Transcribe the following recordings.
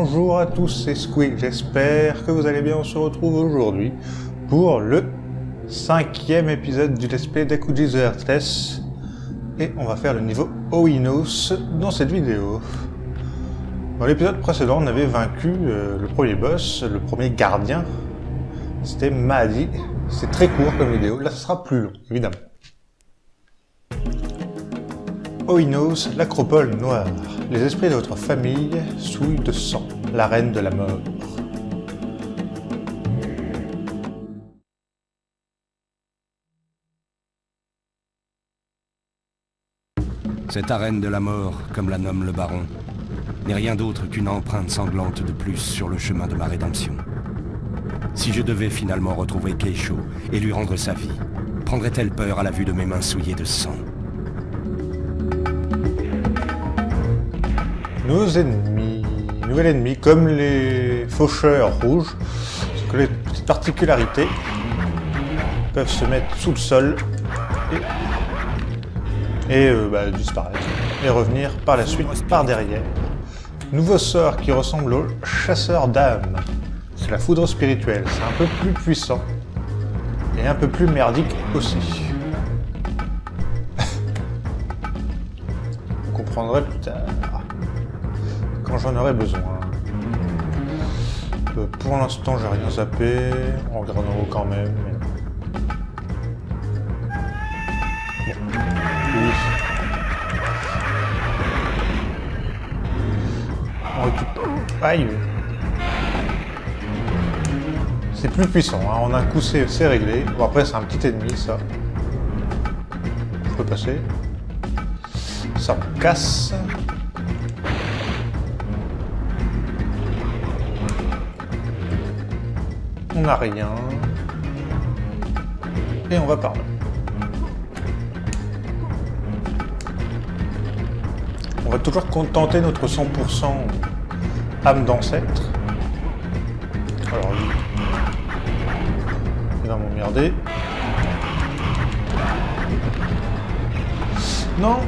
Bonjour à tous, c'est Squeak, j'espère que vous allez bien. On se retrouve aujourd'hui pour le 5e épisode du Let's Play d'Akuji the Heartless. Et on va faire le niveau Oinos dans cette vidéo. Dans l'épisode précédent, on avait vaincu le premier boss, le premier gardien. C'était Mahdi. C'est très court comme vidéo, là ce sera plus long, évidemment. Oinos, l'acropole noire. Les esprits de votre famille souillent de sang, la reine de la mort. Cette arène de la mort, comme la nomme le baron, n'est rien d'autre qu'une empreinte sanglante de plus sur le chemin de ma rédemption. Si je devais finalement retrouver Keisho et lui rendre sa vie, prendrait-elle peur à la vue de mes mains souillées de sang? Nos ennemis, nouvel ennemi, comme les faucheurs rouges, que les petites particularités peuvent se mettre sous le sol et disparaître et revenir par la suite par derrière. Nouveau sort qui ressemble au chasseur d'âmes, c'est la foudre spirituelle, c'est un peu plus puissant et un peu plus merdique aussi. Vous comprendrez plus tard. Quand j'en aurai besoin. Pour l'instant, j'ai rien zappé. On regarde en haut quand même. Mais... Bon. Oui. On récupère. Aïe. C'est plus puissant. Hein. En un coup, c'est réglé. Bon, après, c'est un petit ennemi, ça. Je peux passer. Ça me casse. On n'a rien. Et on va par là. On va toujours tenter notre 100% âme d'ancêtre. Alors lui, il va m'emmerder. Non.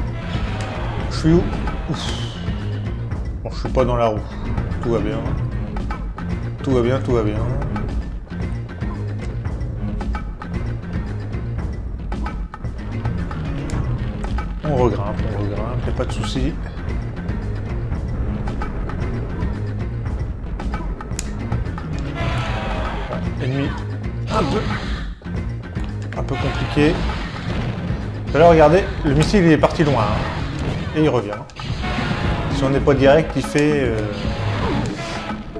Je suis où? Ouf. Bon, je suis pas dans la roue. Tout va bien. Tout va bien, tout va bien. On regrimpe, y'a pas de soucis. Ennemi un peu compliqué. Alors regardez, le missile il est parti loin, hein, et il revient. Si on n'est pas direct, il fait...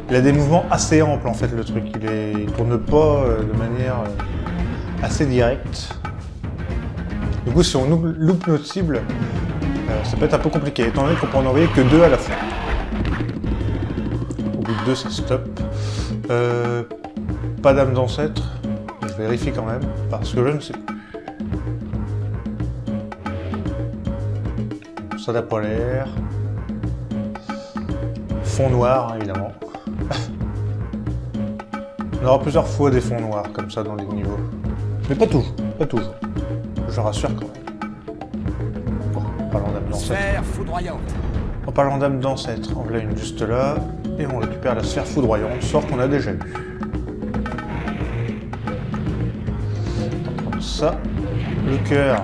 il a des mouvements assez amples en fait le truc, il tourne pas de manière assez directe. Du coup, si on loupe notre cible, ça peut être un peu compliqué, étant donné qu'on peut en envoyer que 2 à la fois. Au bout de 2, ça stop. Pas d'âme d'ancêtre. Je vérifie quand même, parce que je ne sais plus. Soda polaire. Fond noir, hein, évidemment. On aura plusieurs fois des fonds noirs, comme ça, dans les niveaux. Mais pas toujours, pas toujours. Je rassure quand même. Bon, en parlant d'âme d'ancêtre. En parlant d'âme d'ancêtre, on voilà une juste là, et on récupère la sphère foudroyante, sort qu'on a déjà eu. On va prendre ça, le cœur.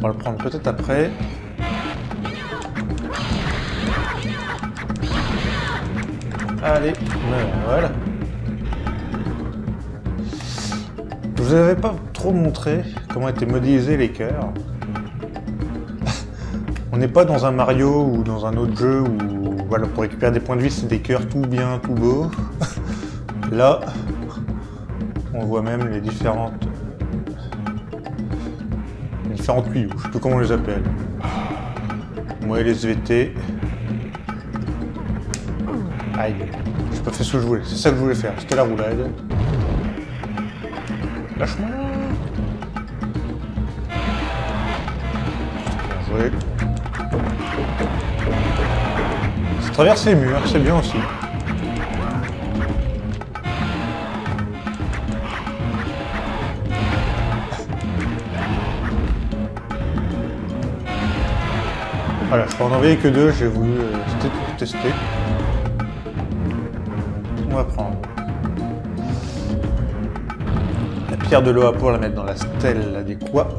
On va le prendre peut-être après. Allez, voilà. Je vous avais pas trop montré comment étaient modélisés les cœurs. On n'est pas dans un Mario ou dans un autre jeu où voilà, pour récupérer des points de vie c'est des cœurs tout bien, tout beau. Là, on voit même les différentes tuyaux, je sais plus comment on les appelle. Moi les SVT. Aïe, j'ai pas fait ce que je voulais, c'est ça que je voulais faire, c'était la roulade. Lâche-moi. Bien joué. Ça traverse les murs, c'est bien aussi. Voilà, je peux en envoyer que 2, j'ai voulu tester. On va prendre la pierre de Loa pour la mettre dans la stèle adéquate.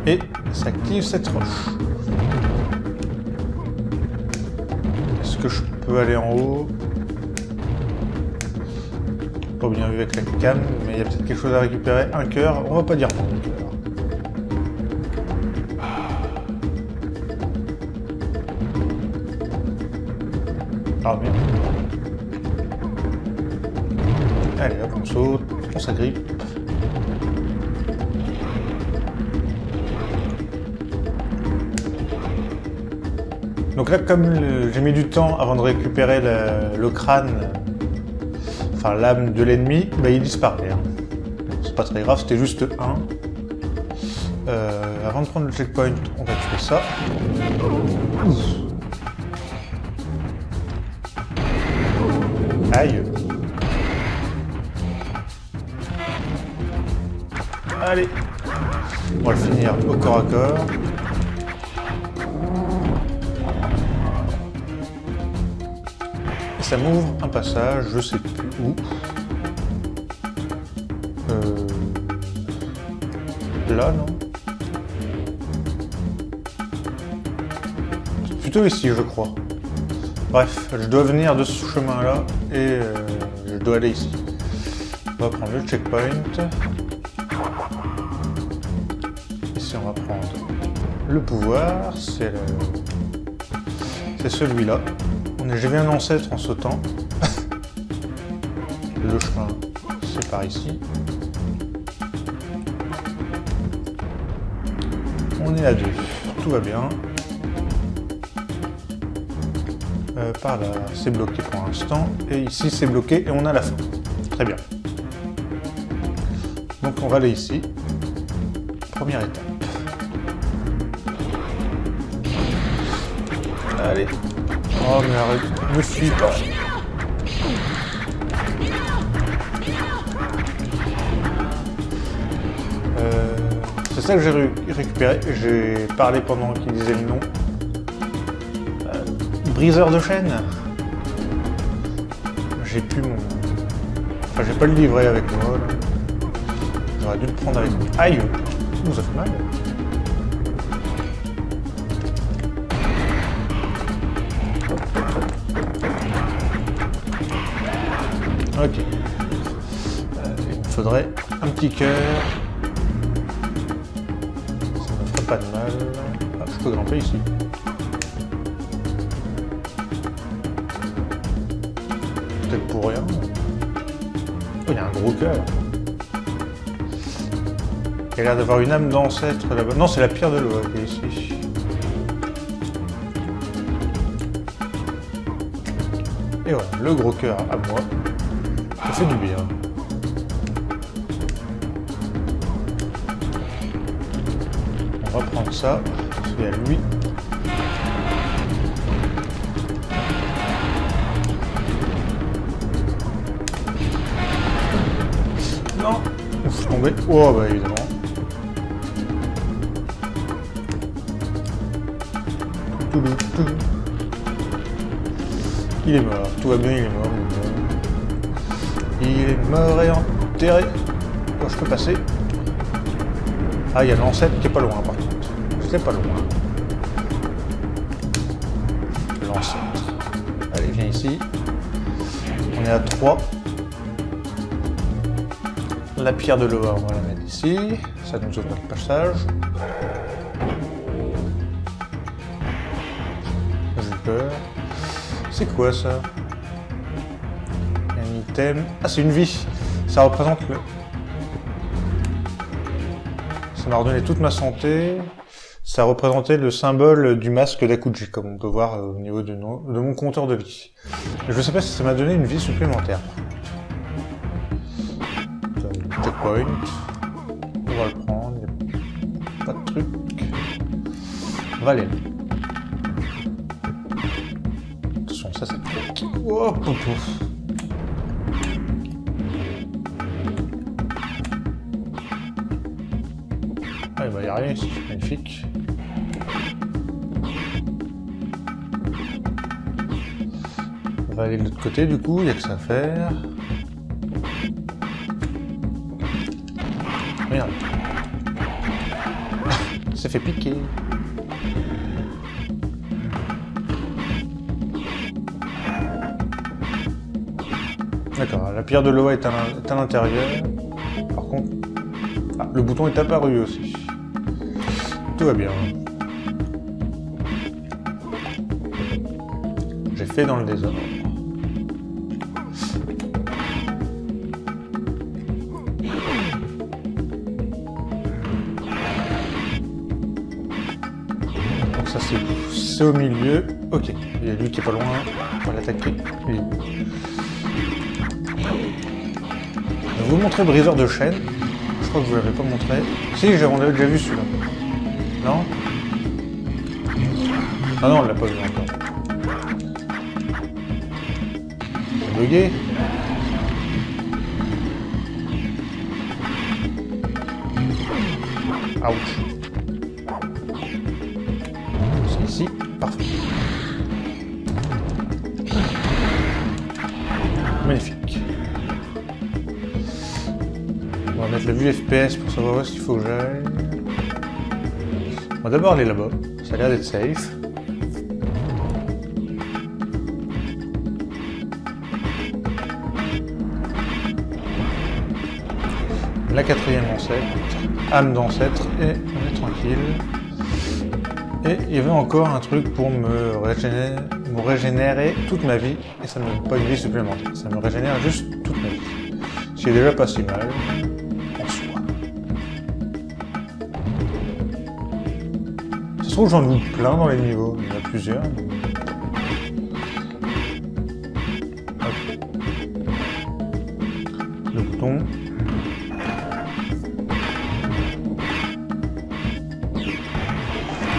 Et ça active cette roche. Est-ce que je peux aller en haut? Pas bien vu avec la cam, mais il y a peut-être quelque chose à récupérer. Un cœur, on va pas dire non. Ah bien. Allez hop, on saute, on s'agrippe. Donc là, comme j'ai mis du temps avant de récupérer le crâne, enfin l'âme de l'ennemi, bah, il disparaît. Hein. C'est pas très grave, c'était juste un. Avant de prendre le checkpoint, on va tuer ça. Aïe. Allez. On va le finir au corps à corps. Et ça m'ouvre un passage, je sais plus où. Là, non? C'est plutôt ici, je crois. Bref, je dois venir de ce chemin-là et je dois aller ici. On va prendre le checkpoint. Ici, on va prendre le pouvoir. C'est celui-là. J'ai vu un ancêtre en sautant. Le chemin, c'est par ici. On est à 2. Tout va bien. Par là, c'est bloqué pour l'instant. Et ici, c'est bloqué et on a la fin. Très bien. Donc, on va aller ici. Première étape. Allez. Oh, mais arrête. Ne fuis pas. C'est ça que j'ai récupéré. J'ai parlé pendant qu'il disait le nom. Briseur de chaîne. J'ai plus mon... Enfin, j'ai pas le livret avec moi. J'aurais dû le prendre avec moi. Aïe! Ouh, ça fait mal. Ok. Il me faudrait un petit cœur. Ça ne me ferait pas de mal. Ah, je peux grimper ici. Peut-être pour rien. Oh, il y a un gros cœur. Il a l'air d'avoir une âme d'ancêtre là-bas. Non, c'est la pierre de Loa qui est ici. Et voilà, le gros cœur à moi. Ça fait du bien. On va prendre ça. C'est à lui. Non. Je suis tombé. Oh bah évidemment. Il est mort. Tout va bien, il est mort. Il est mort et enterré. Oh, je peux passer. Ah, il y a l'ancêtre qui est pas loin par contre. C'est pas loin. L'ancêtre. Allez, viens ici. On est à 3. La pierre de Loa, on va la mettre ici. Ça nous ouvre le passage. J'ai peur. C'est quoi ça? Un item. Ah, c'est une vie. Ça représente le... Ça m'a redonné toute ma santé. Ça représentait le symbole du masque d'Akuji, comme on peut voir au niveau de mon compteur de vie. Je ne sais pas si ça m'a donné une vie supplémentaire. Checkpoint. On va le prendre. Pas de truc. On va aller là. Attention, ça c'est... Oh, popo. y arriver ici, magnifique. On va aller de l'autre côté du coup, il n'y a que ça à faire. Merde. Ça fait piquer. D'accord, la pierre de Loa est à l'intérieur. Par contre... Ah, le bouton est apparu aussi. Tout va bien. J'ai fait dans le désordre. Donc ça c'est au milieu. Ok, il y a lui qui est pas loin. On va l'attaquer. Lui. Je vais vous montrer le briseur de chaîne. Je crois que vous l'avez pas montré. Si, on l'avait déjà vu celui-là. Non? Ah non, on l'a pas vu encore. C'est bugué. Ouch. C'est ici. Parfait. Magnifique. On va mettre la vue FPS pour savoir où est-ce qu'il faut que j'aille. On va d'abord aller là-bas. Ça a l'air d'être safe. La 4e ancêtre, âme d'ancêtre, et on est tranquille. Et il y avait encore un truc pour me régénérer toute ma vie, et ça ne me donne pas une vie supplémentaire, ça me régénère juste toute ma vie. Ce qui est déjà pas si mal, en soi. Ça se trouve j'en loupe plein dans les niveaux, il y en a plusieurs. Hop. Le bouton.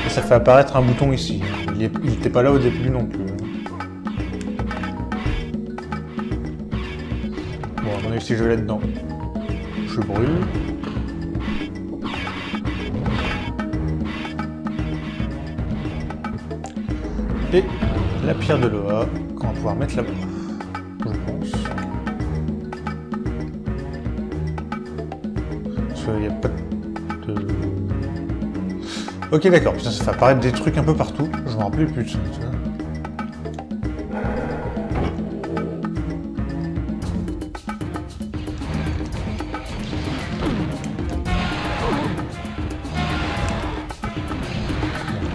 Ça fait apparaître un bouton ici. Il n'était pas là au début non plus. Bon, à mon avis, si je vais là-dedans, je brûle. Et la pierre de Loa, qu'on va pouvoir mettre là-bas, je pense. Parce qu'il n'y a pas de... Ok, d'accord, putain, ça fait apparaître des trucs un peu partout, je m'en rappelais plus de ça, tu vois.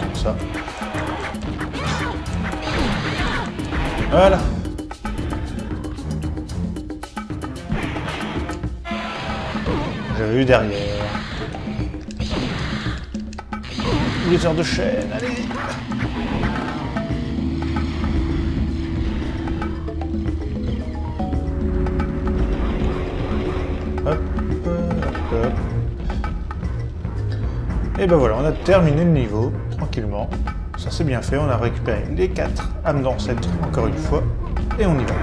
Comme ça. Voilà. J'avais eu derrière. Les heures de chaîne, allez! Hop, hop, hop. Et ben voilà, on a terminé le niveau, tranquillement. Ça c'est bien fait, on a récupéré les 4 âmes d'ancêtre, encore une fois, et on y va.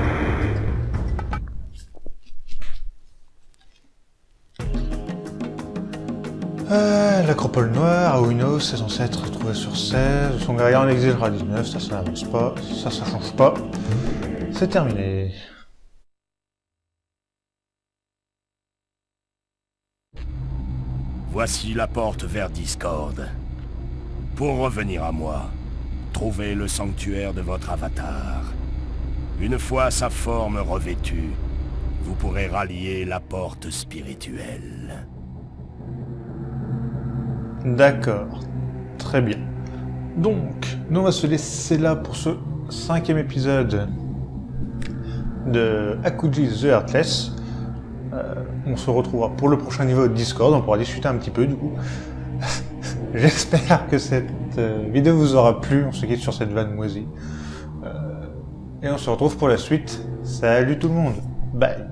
L'acropole noire, à Uno, ses ancêtres retrouvés sur 16, son guerrier en exil à 19, ça n'avance pas, ça change pas. C'est terminé. Voici la porte vers Discord. Pour revenir à moi, trouvez le sanctuaire de votre avatar. Une fois sa forme revêtue, vous pourrez rallier la porte spirituelle. D'accord, très bien. Donc, nous on va se laisser là pour ce 5e épisode de Akuji the Heartless. On se retrouvera pour le prochain niveau de Discord, on pourra discuter un petit peu du coup. J'espère que cette vidéo vous aura plu, on se quitte sur cette vanne moisie. Et on se retrouve pour la suite. Salut tout le monde, bye.